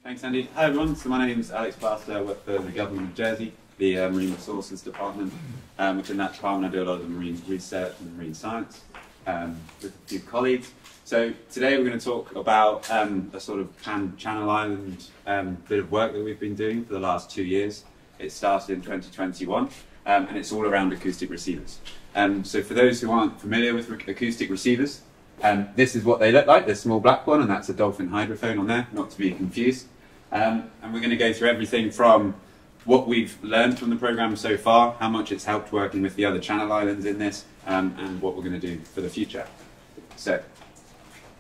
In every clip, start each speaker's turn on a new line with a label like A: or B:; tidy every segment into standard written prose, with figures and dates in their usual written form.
A: Thanks, Andy. Hi, everyone. So my name is Alex Plaster. I work for the Government of Jersey, the Marine Resources Department, which in that department I do a lot of the marine research and marine science with a few colleagues. So today we're going to talk about a sort of Channel Island bit of work that we've been doing for the last 2 years. It started in 2021 and it's all around acoustic receivers. So for those who aren't familiar with acoustic receivers, this is what they look like. This small black one, and that's a dolphin hydrophone on there, not to be confused. And we're going to go through everything from what we've learned from the program so far, how much it's helped working with the other Channel Islands in this, and what we're going to do for the future. So,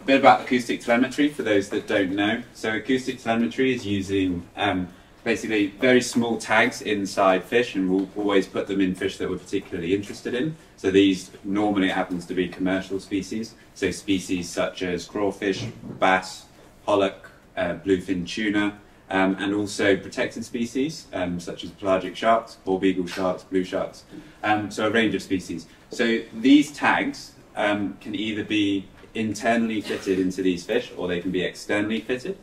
A: a bit about acoustic telemetry for those that don't know. So acoustic telemetry is using basically very small tags inside fish, and we'll always put them in fish that we're particularly interested in. So these normally happens to be commercial species, so species such as crawfish, bass, pollock, bluefin tuna, and also protected species such as pelagic sharks, ball beagle sharks, blue sharks, so a range of species. So these tags can either be internally fitted into these fish, or they can be externally fitted,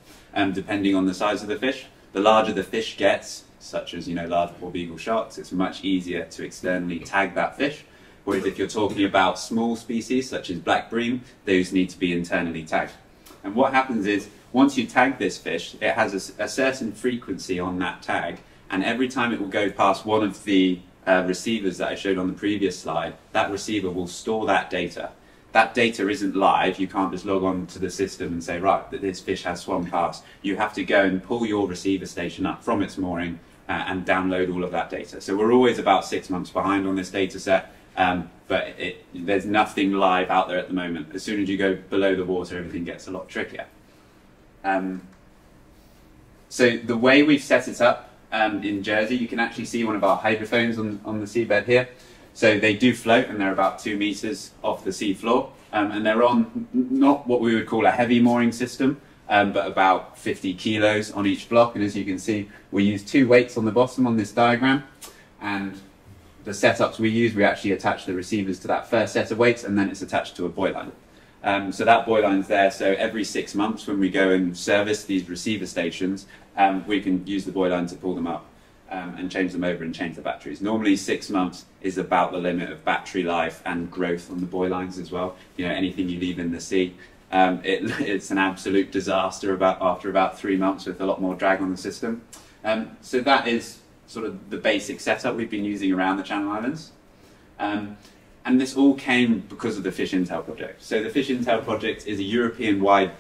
A: depending on the size of the fish. The larger the fish gets, such as large ball beagle sharks, it's much easier to externally tag that fish. Whereas if you're talking about small species such as black bream, those need to be internally tagged. And what happens is, once you tag this fish, it has a certain frequency on that tag, and every time it will go past one of the receivers that I showed on the previous slide, that receiver will store that data. That data isn't live. You can't just log on to the system and say, right, that this fish has swum past. You have to go and pull your receiver station up from its mooring and download all of that data. So we're always about 6 months behind on this data set, but there's nothing live out there at the moment. As soon as you go below the water, everything gets a lot trickier. So the way we've set it up in Jersey, you can actually see one of our hydrophones on the seabed here. So they do float, and they're about 2 meters off the sea floor, and they're on not what we would call a heavy mooring system, but about 50 kilos on each block. And as you can see, we use 2 weights on the bottom on this diagram, and the setups we use, we actually attach the receivers to that first set of weights, and then it's attached to a buoy line. So that buoy line's there, so every 6 months when we go and service these receiver stations, we can use the buoy line to pull them up and change them over and change the batteries. Normally 6 months is about the limit of battery life and growth on the buoy lines as well. Anything you leave in the sea, it's an absolute disaster after about 3 months, with a lot more drag on the system. So that is sort of the basic setup we've been using around the Channel Islands. And this all came because of the FishIntel project. So the FishIntel project is a European-wide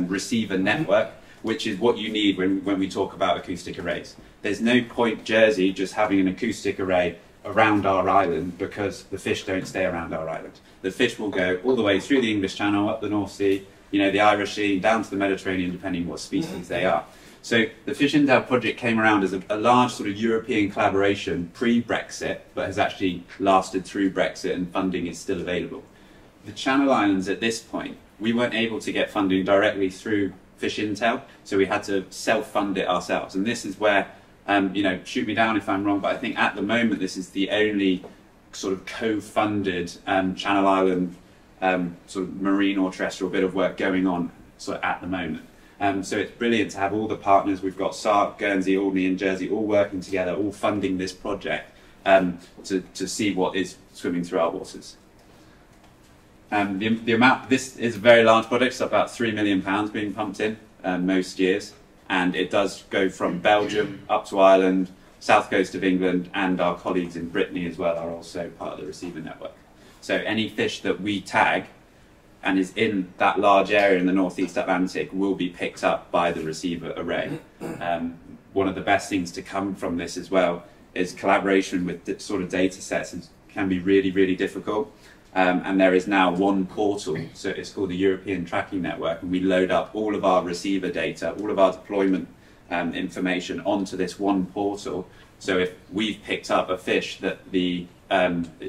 A: receiver network, which is what you need when we talk about acoustic arrays. There's no point Jersey just having an acoustic array around our island, because the fish don't stay around our island. The fish will go all the way through the English Channel, up the North Sea, the Irish Sea, down to the Mediterranean, depending what species they are. So the FishIntel project came around as a large sort of European collaboration pre-Brexit, but has actually lasted through Brexit, and funding is still available. The Channel Islands at this point, we weren't able to get funding directly through FishIntel, so we had to self-fund it ourselves. And this is where, shoot me down if I'm wrong, but I think at the moment this is the only sort of co-funded Channel Island sort of marine or terrestrial bit of work going on at the moment. So it's brilliant to have all the partners. We've got Sark, Guernsey, Alderney and Jersey all working together, all funding this project to see what is swimming through our waters. The amount, this is a very large project, so about £3 million being pumped in most years, and it does go from Belgium up to Ireland, south coast of England, and our colleagues in Brittany as well are also part of the receiver network. So any fish that we tag and is in that large area in the northeast Atlantic will be picked up by the receiver array. One of the best things to come from this as well is collaboration with sort of data sets can be really, really difficult. And there is now one portal, so it's called the European Tracking Network, and we load up all of our receiver data, all of our deployment information onto this one portal. So if we've picked up a fish that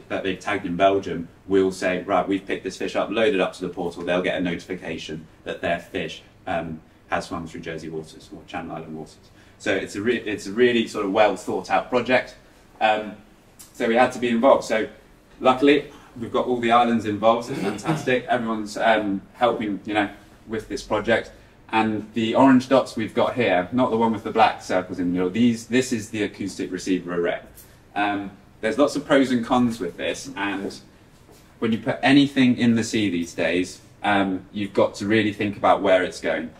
A: that they've tagged in Belgium, we'll say, right, we've picked this fish up, load it up to the portal, they'll get a notification that their fish has swum through Jersey waters or Channel Island waters. So it's a really sort of well thought out project. So we had to be involved. So luckily, we've got all the islands involved. It's fantastic. Everyone's helping, with this project. And the orange dots we've got here, not the one with the black circles in the middle, this is the acoustic receiver array. There's lots of pros and cons with this, and when you put anything in the sea these days, you've got to really think about where it's going.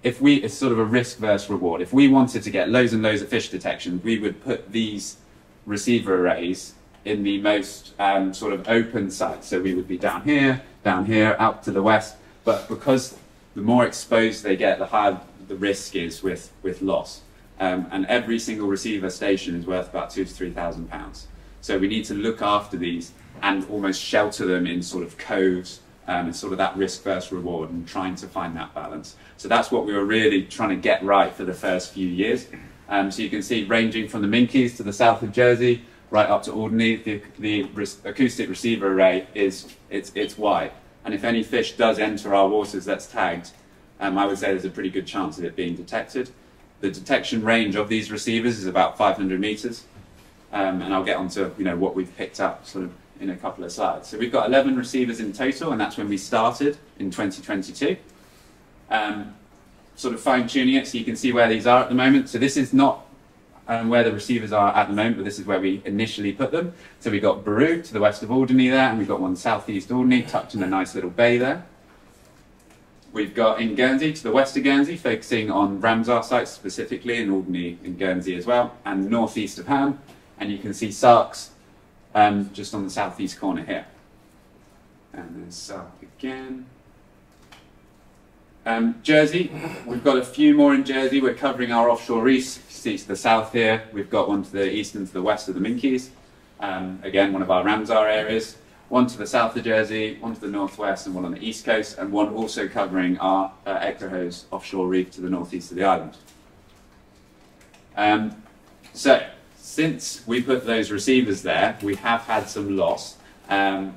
A: It's sort of a risk versus reward. If we wanted to get loads and loads of fish detection, we would put these receiver arrays in the most sort of open sites. So we would be down here, out to the west. But because the more exposed they get, the higher the risk is with loss. And every single receiver station is worth about £2,000 to £3,000. So we need to look after these and almost shelter them in sort of coves. It's sort of that risk versus reward and trying to find that balance. So that's what we were really trying to get right for the first few years. So you can see ranging from the Minkies to the south of Jersey, right up to Alderney, the acoustic receiver array it's wide. And if any fish does enter our waters that's tagged, I would say there's a pretty good chance of it being detected. The detection range of these receivers is about 500 meters. And I'll get onto what we've picked up sort of in a couple of slides. So we've got 11 receivers in total, and that's when we started in 2022. Sort of fine-tuning it so you can see where these are at the moment. So this is not where the receivers are at the moment, but this is where we initially put them. So we've got Baru to the west of Alderney there, and we've got one southeast Alderney, tucked in a nice little bay there. We've got in Guernsey to the west of Guernsey, focusing on Ramsar sites specifically, in Alderney and Guernsey as well, and northeast of Ham. And you can see Sarks just on the southeast corner here. And then Sark again. Jersey, we've got a few more in Jersey. We're covering our offshore reefs. You see to the south here, we've got one to the east and to the west of the Minkies. Again, one of our Ramsar areas. One to the south of Jersey, one to the northwest, and one on the east coast, and one also covering our Eckerhose offshore reef to the northeast of the island. So, since we put those receivers there, we have had some loss.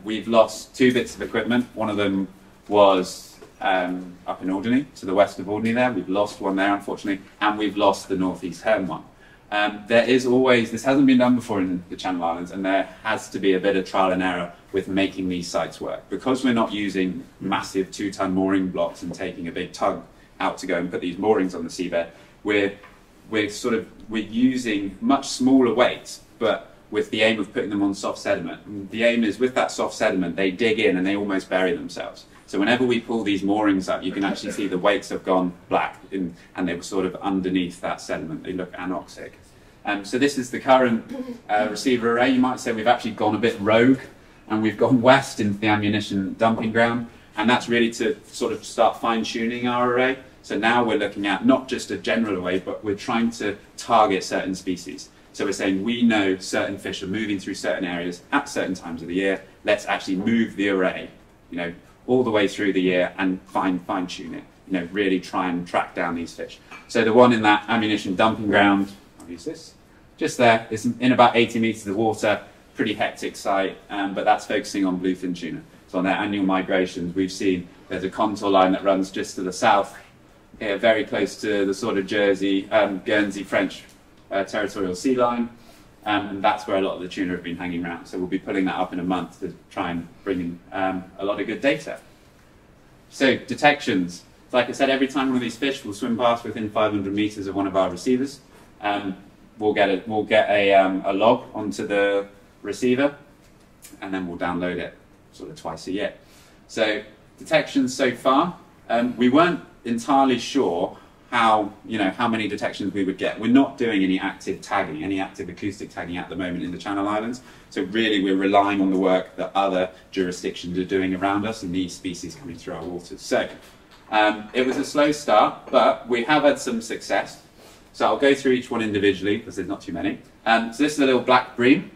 A: We've lost 2 bits of equipment. One of them was up in Alderney, to the west of Alderney there. We've lost one there, unfortunately, and we've lost the northeast Herne one. There is always, this hasn't been done before in the Channel Islands, and there has to be a bit of trial and error with making these sites work. Because we're not using massive 2-ton mooring blocks and taking a big tug out to go and put these moorings on the seabed, we're using much smaller weights, but with the aim of putting them on soft sediment. And the aim is with that soft sediment, they dig in and they almost bury themselves. So whenever we pull these moorings up, you can actually see the weights have gone black and they were sort of underneath that sediment. They look anoxic. So this is the current receiver array. You might say we've actually gone a bit rogue and we've gone west into the ammunition dumping ground. And that's really to sort of start fine-tuning our array. So now we're looking at not just a general array, but we're trying to target certain species. So we're saying we know certain fish are moving through certain areas at certain times of the year. Let's actually move the array, all the way through the year and fine-tune it. Really try and track down these fish. So the one in that ammunition dumping ground, I'll use this, just there, it's in about 80 meters of water, pretty hectic site, but that's focusing on bluefin tuna. So on their annual migrations, we've seen there's a contour line that runs just to the south, here, very close to the sort of Jersey, Guernsey French territorial sea line, and that's where a lot of the tuna have been hanging around. So we'll be putting that up in a month to try and bring in a lot of good data. So detections. Like I said, every time one of these fish will swim past within 500 meters of one of our receivers, we'll get a log onto the receiver, and then we'll download it sort of twice a year. So detections so far, we weren't entirely sure how many detections we would get. We're not doing any active tagging, any active acoustic tagging at the moment in the Channel Islands. So really we're relying on the work that other jurisdictions are doing around us and these species coming through our waters. So it was a slow start, but we have had some success. So I'll go through each one individually because there's not too many. So this is a little black bream.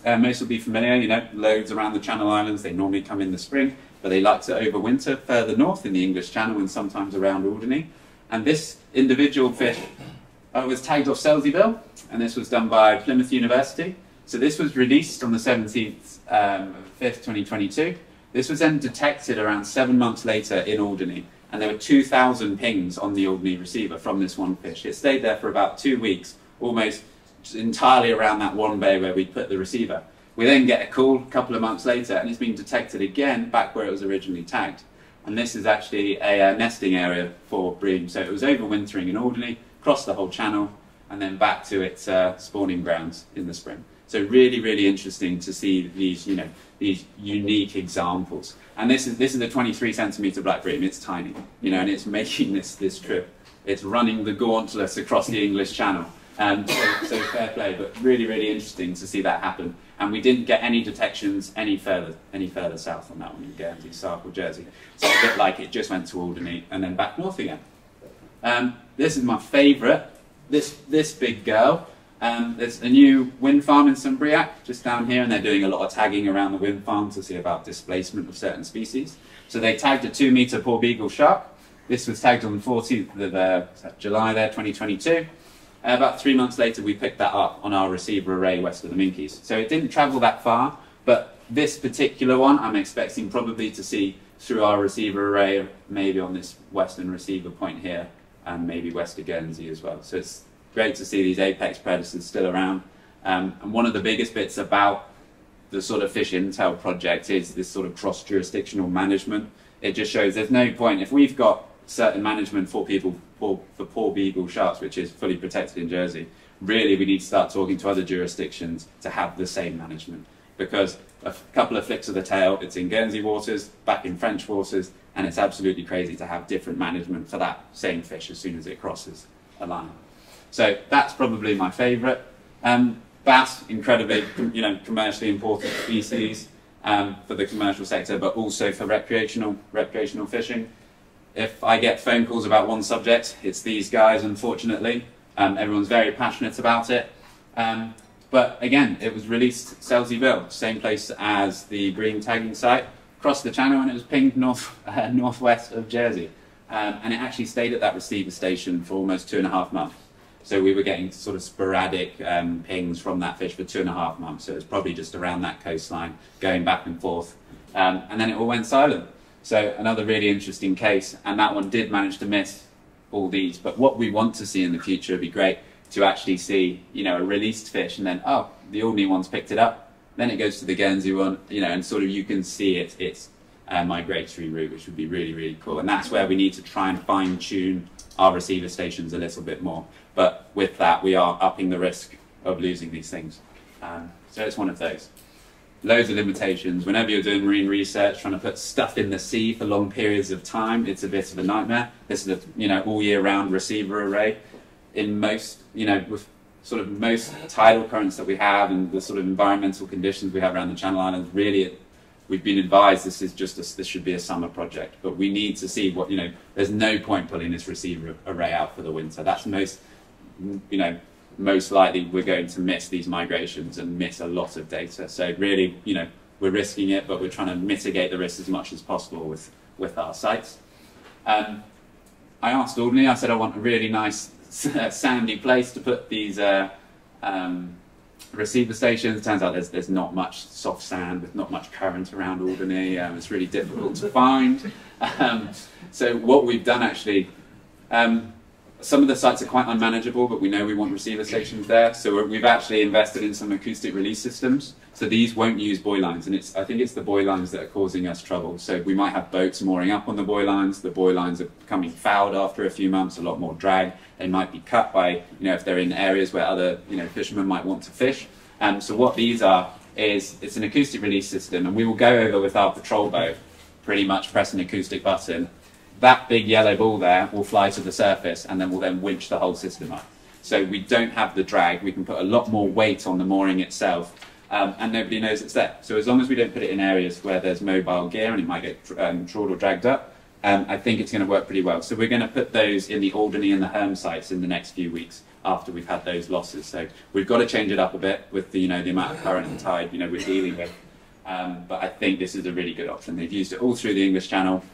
A: Most will be familiar, loads around the Channel Islands. They normally come in the spring, but they like to overwinter further north in the English Channel and sometimes around Alderney. And this individual fish was tagged off Selseyville, and this was done by Plymouth University. So this was released on the 17th of 5th, 2022. This was then detected around 7 months later in Alderney, and there were 2,000 pings on the Alderney receiver from this one fish. It stayed there for about 2 weeks, almost entirely around that one bay where we put the receiver. We then get a call a couple of months later, and it's been detected again back where it was originally tagged. and this is actually a nesting area for bream. So it was overwintering in Alderney, across the whole channel, and then back to its spawning grounds in the spring. So really, really interesting to see these, these unique examples. And this is a 23 centimetre black bream. It's tiny, and it's making this trip. It's running the gauntlet across the English Channel. So fair play, but really, really interesting to see that happen. And we didn't get any detections any further south on that one in Guernsey, Sark or Jersey. So a bit like it just went to Alderney and then back north again. This is my favourite. This big girl. There's a new wind farm in Sunbriac just down here, and they're doing a lot of tagging around the wind farm to see about displacement of certain species. So they tagged a 2-metre poor beagle shark. This was tagged on the 14th of July there, 2022. About 3 months later, we picked that up on our receiver array west of the Minkies. So it didn't travel that far, but this particular one I'm expecting probably to see through our receiver array, maybe on this western receiver point here, and maybe west of Guernsey as well. So it's great to see these apex predators still around. And one of the biggest bits about the sort of FishIntel project is this sort of cross-jurisdictional management. It just shows there's no point, if we've got certain management for poor beagle sharks, which is fully protected in Jersey, really we need to start talking to other jurisdictions to have the same management. Because a couple of flicks of the tail, it's in Guernsey waters, back in French waters, and it's absolutely crazy to have different management for that same fish as soon as it crosses a line. So that's probably my favourite. Bass, incredibly, commercially important species for the commercial sector, but also for recreational fishing. If I get phone calls about one subject, it's these guys, unfortunately. Everyone's very passionate about it. But again, it was released Selseyville, same place as the bream tagging site, across the channel, and it was pinged northwest of Jersey. And it actually stayed at that receiver station for almost 2.5 months. So we were getting sort of sporadic pings from that fish for 2.5 months. So it was probably just around that coastline, going back and forth. And then it all went silent. So another really interesting case, and that one did manage to miss all these. But what we want to see in the future would be great to actually see, a released fish, and then, oh, the Alderney one's picked it up. Then it goes to the Guernsey one, and sort of you can see its migratory route, which would be really, really cool. And that's where we need to try and fine-tune our receiver stations a little bit more. But with that, we are upping the risk of losing these things. So it's one of those. Loads of limitations. Whenever you're doing marine research, trying to put stuff in the sea for long periods of time, it's a bit of a nightmare. This is a all year round receiver array. In most, with sort of most tidal currents that we have and the sort of environmental conditions we have around the Channel Islands, really, we've been advised this should be a summer project. But we need to see what, there's no point pulling this receiver array out for the winter. That's most likely we're going to miss these migrations and miss a lot of data. So really, we're risking it, but we're trying to mitigate the risk as much as possible with our sites. I asked Alderney, I said I want a really nice sandy place to put these receiver stations. Turns out there's not much soft sand with not much current around Alderney. It's really difficult to find. So what we've done actually, some of the sites are quite unmanageable, but we know we want receiver stations there. So we've actually invested in some acoustic release systems. So these won't use buoy lines, and I think it's the buoy lines that are causing us trouble. So we might have boats mooring up on the buoy lines. The buoy lines are becoming fouled after a few months, a lot more drag. They might be cut by, if they're in areas where other, fishermen might want to fish. So what these are is it's an acoustic release system, and we will go over with our patrol boat, pretty much press an acoustic button. That big yellow ball there will fly to the surface, and then we'll then winch the whole system up. So we don't have the drag. We can put a lot more weight on the mooring itself, and nobody knows it's there. So as long as we don't put it in areas where there's mobile gear and it might get trawled or dragged up, I think it's going to work pretty well. So we're going to put those in the Alderney and the Herm sites in the next few weeks after we've had those losses. So we've got to change it up a bit with the, the amount of current and tide, we're dealing with. But I think this is a really good option. They've used it all through the English Channel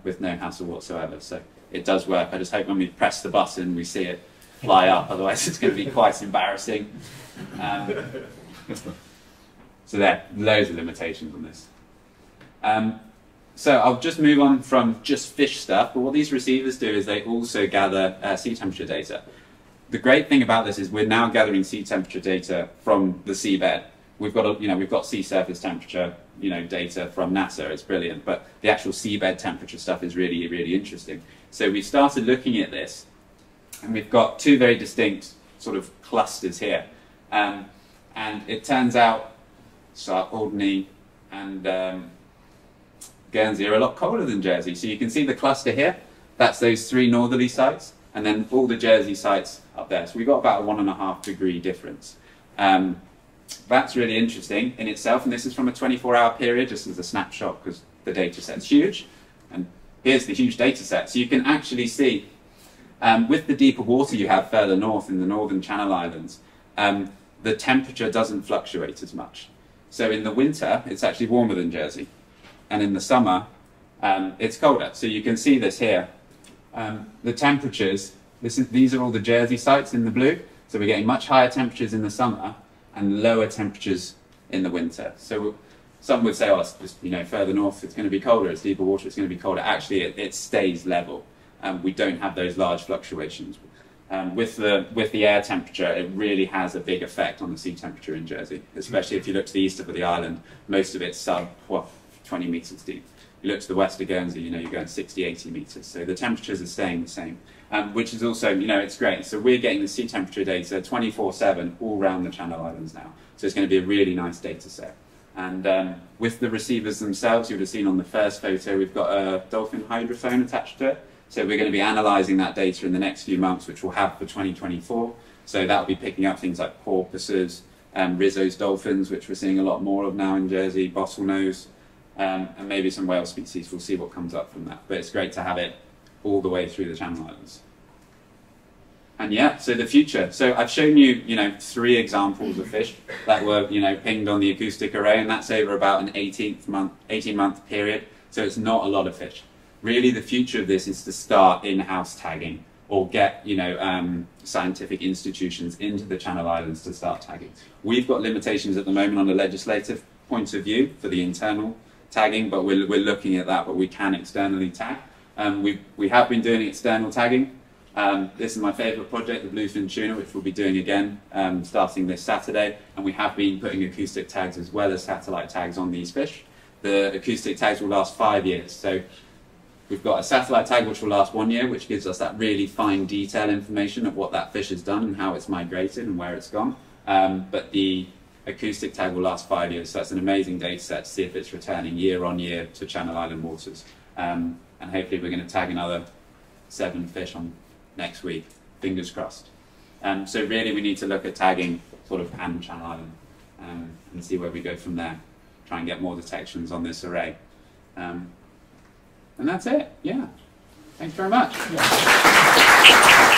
A: with no hassle whatsoever. So it does work. I just hope when we press the button, we see it fly up. Otherwise, it's going to be quite embarrassing. So there, loads of limitations on this. So I'll just move on from just fish stuff. But what these receivers do is they also gather sea temperature data. The great thing about this is we're now gathering sea temperature data from the seabed. we've got sea surface temperature, data from NASA. It's brilliant, but the actual seabed temperature stuff is really, really interesting. So we started looking at this, and we've got two very distinct sort of clusters here. And it turns out Alderney and Guernsey are a lot colder than Jersey. So you can see the cluster here. That's those 3 northerly sites, and then all the Jersey sites up there. So we've got about a 1.5 degree difference. That's really interesting in itself, and this is from a 24-hour period, just as a snapshot, because the data set's huge. And here's the huge data set. So you can actually see, with the deeper water you have further north in the northern Channel Islands, the temperature doesn't fluctuate as much. So in the winter, it's actually warmer than Jersey. And in the summer, it's colder. So you can see this here. The temperatures, these are all the Jersey sites in the blue. So we're getting much higher temperatures in the summer and lower temperatures in the winter. So some would say, oh, it's just, further north it's going to be colder, it's deeper water, it's going to be colder. Actually, it stays level. We don't have those large fluctuations. With the air temperature, it really has a big effect on the sea temperature in Jersey, especially if you look to the east of the island, most of it's sub 20 metres deep. You look to the west of Guernsey, you're going 60, 80 metres. So the temperatures are staying the same, which is also, it's great. So we're getting the sea temperature data 24/7 all around the Channel Islands now. So it's going to be a really nice data set. And with the receivers themselves, you would have seen on the first photo, we've got a dolphin hydrophone attached to it. So we're going to be analysing that data in the next few months, which we'll have for 2024. So that'll be picking up things like porpoises, Risso's dolphins, which we're seeing a lot more of now in Jersey, bottlenose, and maybe some whale species. We'll see what comes up from that. But it's great to have it all the way through the Channel Islands. And yeah, so the future. So I've shown you, 3 examples of fish that were, pinged on the acoustic array, and that's over about an 18-month period. So it's not a lot of fish. Really, the future of this is to start in-house tagging, or get, scientific institutions into the Channel Islands to start tagging. We've got limitations at the moment on a legislative point of view for the internal tagging, but we're looking at that, but we can externally tag. We have been doing external tagging. This is my favourite project, the bluefin tuna, which we'll be doing again starting this Saturday, and we have been putting acoustic tags as well as satellite tags on these fish. The acoustic tags will last 5 years, so we've got a satellite tag which will last 1 year, which gives us that really fine detail information of what that fish has done and how it's migrated and where it's gone. But the acoustic tag will last 5 years, so that's an amazing data set to see if it's returning year on year to Channel Island waters. And hopefully we're going to tag another 7 fish on next week, fingers crossed. So really we need to look at tagging sort of pan Channel Island and see where we go from there. Try and get more detections on this array. And that's it, yeah. Thanks very much. Yeah.